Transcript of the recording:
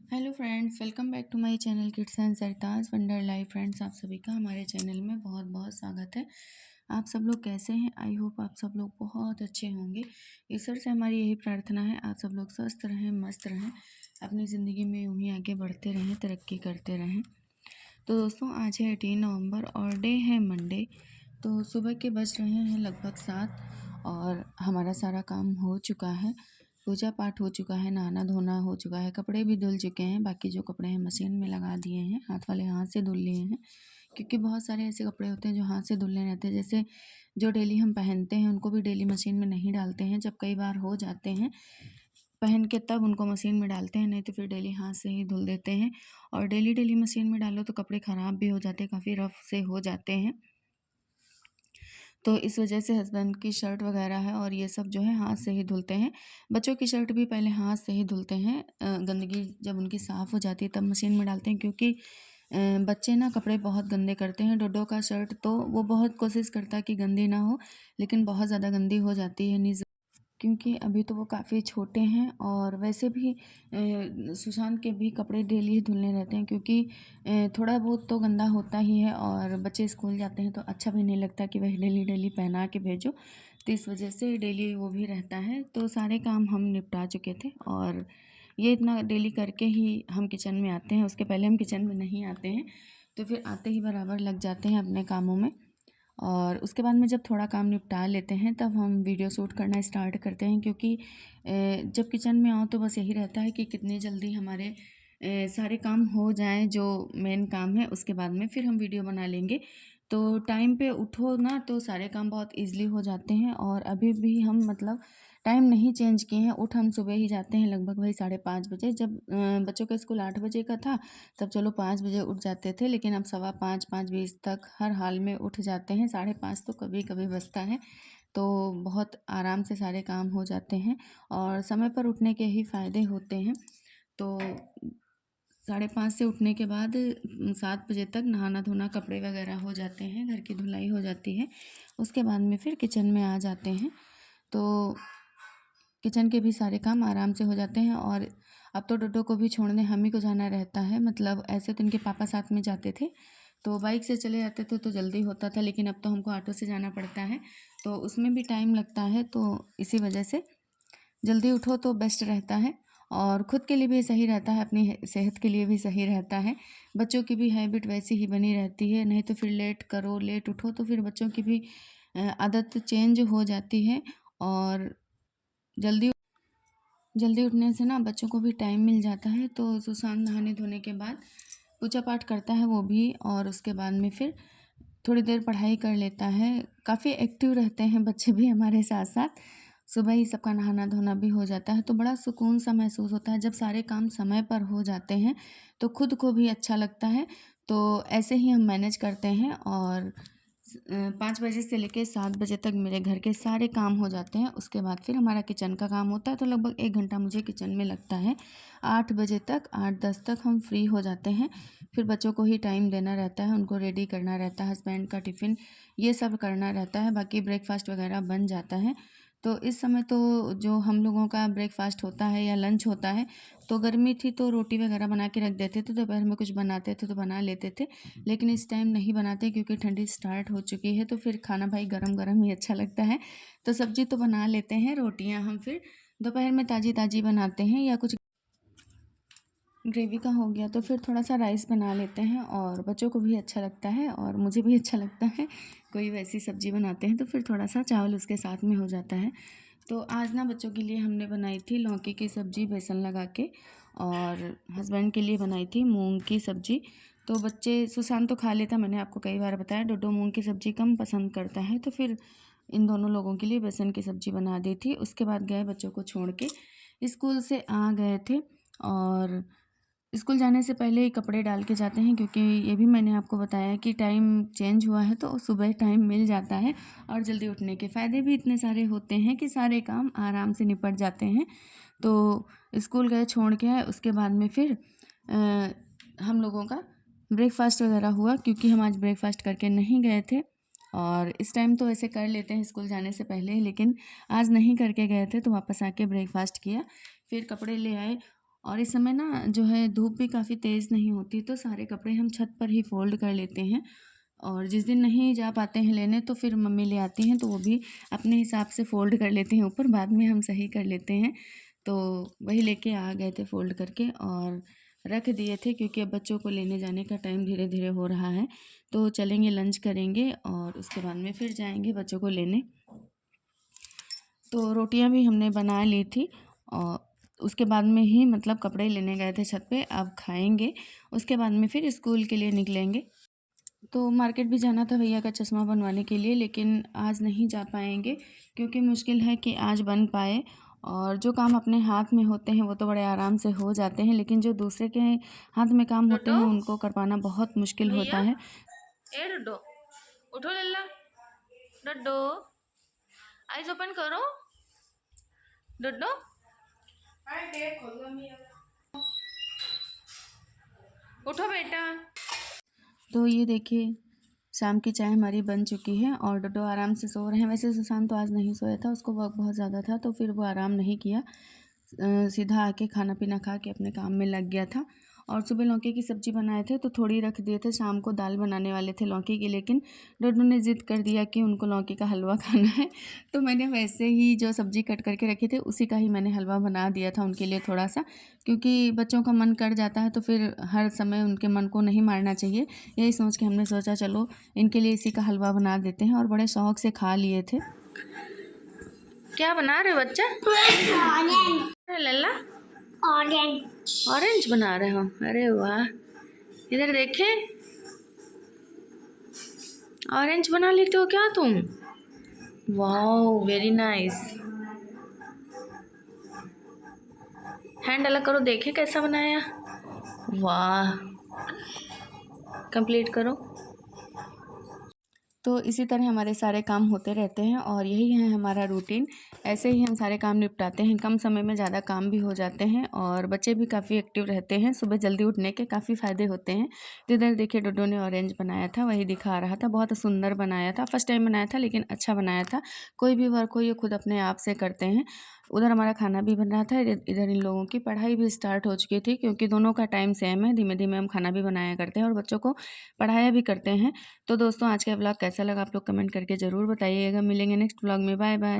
Hello friends, welcome back to my channel kids and Sartaj wonder life. Friends, आप सभी का हमारे चैनल में बहुत बहुत स्वागत है। आप सब लोग कैसे हैं? आई होप आप सब लोग बहुत अच्छे होंगे। ईश्वर से हमारी यही प्रार्थना है, आप सब लोग स्वस्थ रहें, मस्त रहें, अपनी ज़िंदगी में यूं ही आगे बढ़ते रहें, तरक्की करते रहें। तो दोस्तों, आज है 18 नवंबर और डे है मंडे। तो सुबह के बज रहे हैं लगभग 7 और हमारा सारा काम हो चुका है। पूजा पाठ हो चुका है, नहाना धोना हो चुका है, कपड़े भी धुल चुके हैं। बाकी जो कपड़े हैं मशीन में लगा दिए हैं, हाथ वाले हाथ से धुल लिए हैं, क्योंकि बहुत सारे ऐसे कपड़े होते हैं जो हाथ से धुलने रहते हैं। जैसे जो डेली हम पहनते हैं उनको भी डेली मशीन में नहीं डालते हैं, जब कई बार हो जाते हैं पहन के तब उनको मशीन में डालते हैं, नहीं तो फिर डेली हाथ से ही धुल देते हैं। और डेली डेली मशीन में डालो तो कपड़े ख़राब भी हो जाते हैं, काफ़ी रफ से हो जाते हैं। तो इस वजह से हस्बैंड की शर्ट वगैरह है और ये सब जो है हाथ से ही धुलते हैं। बच्चों की शर्ट भी पहले हाथ से ही धुलते हैं। गंदगी जब उनकी साफ़ हो जाती है तब मशीन में डालते हैं, क्योंकि बच्चे ना कपड़े बहुत गंदे करते हैं। डोडो का शर्ट तो वो बहुत कोशिश करता है कि गंदी ना हो, लेकिन बहुत ज़्यादा गंदी हो जाती है क्योंकि अभी तो वो काफ़ी छोटे हैं। और वैसे भी सुशांत के भी कपड़े डेली धुलने रहते हैं, क्योंकि थोड़ा बहुत तो गंदा होता ही है और बच्चे स्कूल जाते हैं तो अच्छा भी नहीं लगता कि वही डेली डेली पहना के भेजो। तो इस वजह से डेली वो भी रहता है। तो सारे काम हम निपटा चुके थे और ये इतना डेली करके ही हम किचन में आते हैं, उसके पहले हम किचन में नहीं आते हैं। तो फिर आते ही बराबर लग जाते हैं अपने कामों में। और उसके बाद में जब थोड़ा काम निपटा लेते हैं तब हम वीडियो शूट करना स्टार्ट करते हैं, क्योंकि जब किचन में आओ तो बस यही रहता है कि कितनी जल्दी हमारे सारे काम हो जाएं, जो मेन काम है उसके बाद में फिर हम वीडियो बना लेंगे। तो टाइम पे उठो ना तो सारे काम बहुत इजीली हो जाते हैं। और अभी भी हम मतलब टाइम नहीं चेंज किए हैं, उठ हम सुबह ही जाते हैं लगभग वही 5:30 बजे। जब बच्चों का स्कूल 8 बजे का था तब चलो 5 बजे उठ जाते थे, लेकिन अब 5:15 5:20 तक हर हाल में उठ जाते हैं। 5:30 तो कभी कभी बजता है। तो बहुत आराम से सारे काम हो जाते हैं और समय पर उठने के ही फ़ायदे होते हैं। तो 5:30 से उठने के बाद 7 बजे तक नहाना धोना, कपड़े वगैरह हो जाते हैं, घर की धुलाई हो जाती है। उसके बाद में फिर किचन में आ जाते हैं। तो किचन के भी सारे काम आराम से हो जाते हैं। और अब तो डोडो को भी छोड़ने हम ही को जाना रहता है। मतलब ऐसे तो इनके पापा साथ में जाते थे तो बाइक से चले जाते थे तो जल्दी होता था, लेकिन अब तो हमको ऑटो से जाना पड़ता है तो उसमें भी टाइम लगता है। तो इसी वजह से जल्दी उठो तो बेस्ट रहता है और ख़ुद के लिए भी सही रहता है, अपनी सेहत के लिए भी सही रहता है। बच्चों की भी हैबिट वैसी ही बनी रहती है, नहीं तो फिर लेट करो लेट उठो तो फिर बच्चों की भी आदत चेंज हो जाती है। और जल्दी जल्दी उठने से ना बच्चों को भी टाइम मिल जाता है। तो सुशांत नहाने धोने के बाद पूजा पाठ करता है वो भी, और उसके बाद में फिर थोड़ी देर पढ़ाई कर लेता है। काफ़ी एक्टिव रहते हैं बच्चे भी हमारे साथ साथ। सुबह ही सबका नहाना धोना भी हो जाता है तो बड़ा सुकून सा महसूस होता है। जब सारे काम समय पर हो जाते हैं तो खुद को भी अच्छा लगता है। तो ऐसे ही हम मैनेज करते हैं और 5 बजे से लेकर 7 बजे तक मेरे घर के सारे काम हो जाते हैं। उसके बाद फिर हमारा किचन का काम होता है, तो लगभग 1 घंटा मुझे किचन में लगता है। 8 बजे तक 8-10 तक हम फ्री हो जाते हैं। फिर बच्चों को ही टाइम देना रहता है, उनको रेडी करना रहता है, हस्बैंड का टिफ़िन ये सब करना रहता है, बाकी ब्रेकफास्ट वगैरह बन जाता है। तो इस समय तो जो हम लोगों का ब्रेकफास्ट होता है या लंच होता है, तो गर्मी थी तो रोटी वगैरह बना के रख देते थे, दोपहर में कुछ बनाते थे तो बना लेते थे। लेकिन इस टाइम नहीं बनाते क्योंकि ठंडी स्टार्ट हो चुकी है, तो फिर खाना भाई गरम गरम ही अच्छा लगता है। तो सब्जी तो बना लेते हैं, रोटियां हम फिर दोपहर में ताज़ी ताज़ी बनाते हैं, या कुछ ग्रेवी का हो गया तो फिर थोड़ा सा राइस बना लेते हैं। और बच्चों को भी अच्छा लगता है और मुझे भी अच्छा लगता है, कोई वैसी सब्ज़ी बनाते हैं तो फिर थोड़ा सा चावल उसके साथ में हो जाता है। तो आज ना बच्चों के लिए हमने बनाई थी लौकी की सब्ज़ी बेसन लगा के, और हस्बैंड के लिए बनाई थी मूंग की सब्ज़ी। तो बच्चे सुशांत तो खा लेता, मैंने आपको कई बार बताया, डोडो मूंग की सब्ज़ी कम पसंद करता है, तो फिर इन दोनों लोगों के लिए बेसन की सब्ज़ी बना दी थी। उसके बाद गए बच्चों को छोड़ के, स्कूल से आ गए थे। और स्कूल जाने से पहले ही कपड़े डाल के जाते हैं, क्योंकि ये भी मैंने आपको बताया कि टाइम चेंज हुआ है तो सुबह टाइम मिल जाता है। और जल्दी उठने के फ़ायदे भी इतने सारे होते हैं कि सारे काम आराम से निपट जाते हैं। तो स्कूल गए छोड़ के आए, उसके बाद में फिर हम लोगों का ब्रेकफास्ट वगैरह हुआ, क्योंकि हम आज ब्रेकफास्ट करके नहीं गए थे। और इस टाइम तो वैसे कर लेते हैं स्कूल जाने से पहले, लेकिन आज नहीं करके गए थे तो वापस आके ब्रेकफास्ट किया, फिर कपड़े ले आए और इस समय ना जो है धूप भी काफ़ी तेज़ नहीं होती, तो सारे कपड़े हम छत पर ही फ़ोल्ड कर लेते हैं। और जिस दिन नहीं जा पाते हैं लेने तो फिर मम्मी ले आती हैं, तो वो भी अपने हिसाब से फ़ोल्ड कर लेते हैं ऊपर, बाद में हम सही कर लेते हैं। तो वही लेके आ गए थे फ़ोल्ड करके और रख दिए थे, क्योंकि अब बच्चों को लेने जाने का टाइम धीरे धीरे हो रहा है। तो चलेंगे, लंच करेंगे और उसके बाद में फिर जाएंगे बच्चों को लेने। तो रोटियां भी हमने बना ली थी और उसके बाद में ही मतलब कपड़े लेने गए थे छत पे। अब खाएंगे, उसके बाद में फिर स्कूल के लिए निकलेंगे। तो मार्केट भी जाना था भैया का चश्मा बनवाने के लिए, लेकिन आज नहीं जा पाएंगे क्योंकि मुश्किल है कि आज बन पाए। और जो काम अपने हाथ में होते हैं वो तो बड़े आराम से हो जाते हैं, लेकिन जो दूसरे के हाथ में काम होते डोडो हैं उनको कर पाना बहुत मुश्किल होता भैया, है। ए डोडो, उठो लल्ला। डोडो, आइज ओपन करो। डोडो, उठो बेटा। तो ये देखिए, शाम की चाय हमारी बन चुकी है और डोडो आराम से सो रहे हैं। वैसे सुशांत तो आज नहीं सोया था, उसको वर्क बहुत ज़्यादा था, तो फिर वो आराम नहीं किया, सीधा आके खाना पीना खा के अपने काम में लग गया था। और सुबह लौकी की सब्ज़ी बनाए थे तो थोड़ी रख दिए थे, शाम को दाल बनाने वाले थे लौकी की, लेकिन डोडो ने ज़िद कर दिया कि उनको लौकी का हलवा खाना है। तो मैंने वैसे ही जो सब्ज़ी कट करके रखी थी उसी का ही मैंने हलवा बना दिया था उनके लिए थोड़ा सा, क्योंकि बच्चों का मन कर जाता है तो फिर हर समय उनके मन को नहीं मारना चाहिए। यही सोच के हमने सोचा चलो इनके लिए इसी का हलवा बना देते हैं, और बड़े शौक से खा लिए थे। क्या बना रहे हो बच्चा? अरे लल्ला, ऑरेंज बना रहे हो? अरे वाह, इधर देखे, ऑरेंज बना लेते हो क्या तुम? Wow, very nice. हैंड अलग करो, देखे कैसा बनाया। वाह, कंप्लीट करो। तो इसी तरह हमारे सारे काम होते रहते हैं और यही है हमारा रूटीन। ऐसे ही हम सारे काम निपटाते हैं, कम समय में ज़्यादा काम भी हो जाते हैं और बच्चे भी काफ़ी एक्टिव रहते हैं। सुबह जल्दी उठने के काफ़ी फ़ायदे होते हैं। तो इधर देखिए डोडो ने ऑरेंज बनाया था, वही दिखा रहा था, बहुत सुंदर बनाया था। फर्स्ट टाइम बनाया था लेकिन अच्छा बनाया था। कोई भी वर्क हो ये खुद अपने आप से करते हैं। उधर हमारा खाना भी बन रहा था, इधर इन लोगों की पढ़ाई भी स्टार्ट हो चुकी थी, क्योंकि दोनों का टाइम सेम है। धीमे धीमे हम खाना भी बनाया करते हैं और बच्चों को पढ़ाया भी करते हैं। तो दोस्तों आज का व्लॉग कैसा लगा आप लोग कमेंट करके ज़रूर बताइएगा। मिलेंगे नेक्स्ट व्लॉग में, बाय बाय।